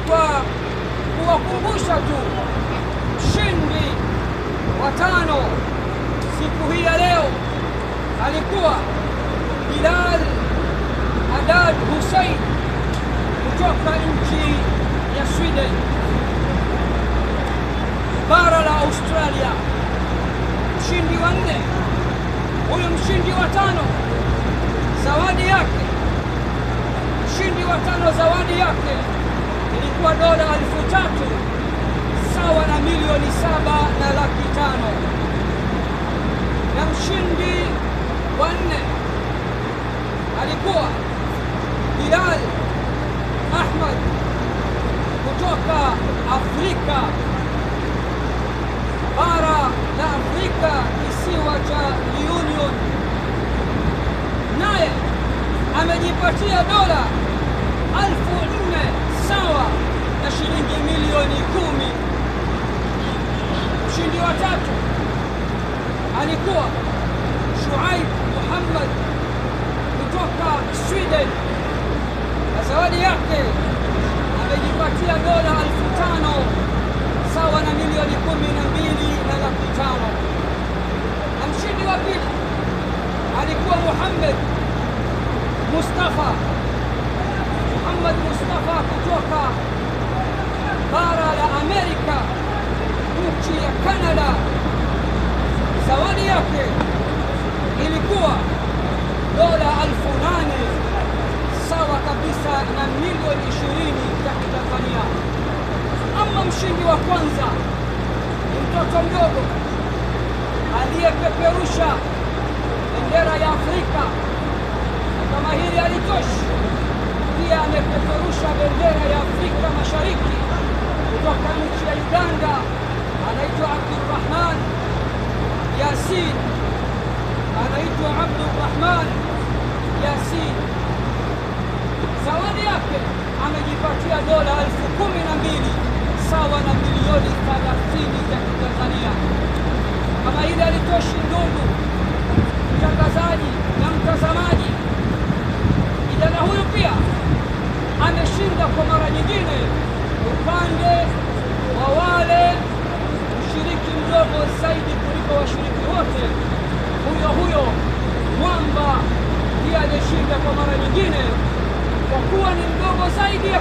kwa kuwakumbusha tu mshindi wa tano siku hii ya leo alikuwa Bilal Haddad Hussein kutoka nchi ya Sweden, bara la Australia. Mshindi wa nne. Huyu mshindi wa tano zawadi yake, mshindi wa tano zawadi yake ilikuwa dola 3,000 sawa na milioni 7,500,000. Na mshindi wa nne alikuwa Bilal Ahmad kutoka Afrika, bara la Afrika, kisiwa cha Reunion, naye amejipatia dola 4,000 sawa na shilingi milioni 10. Mshindi wa tatu alikuwa Shuaib Muhammad kutoka Sweden, na zawadi yake amejipatia dola 5,000 sawa na milioni 12,500,000. Na mshindi wa pili alikuwa Muhammad Mustafa kutoka bara la Amerika, nchi ya Canada. Zawadi yake ilikuwa dola 8,000 sawa kabisa na milioni 20 za Kitanzania. Ama mshindi wa kwanza ni mtoto mdogo aliyepeperusha bendera ya Afrika, na kama hili halitoshi, pia amepeperusha bendera ya Afrika Mashariki kutoka nchi ya Uganda. Anaitwa Abdurrahman Yasin. Zawadi yake amejipatia dola 12,000 sawa na milioni 30 za Kitanzania. Kama hili halitoshi, ndugu mtangazaji na mtazamaji, kijana huyu pia ameshinda kwa mara nyingine upande wa wale mshiriki mdogo zaidi kuliko washiriki wote. Huyo Mwamba ndiye aliyeshinda kwa mara nyingine, kwa kuwa ni mdogo zaidi.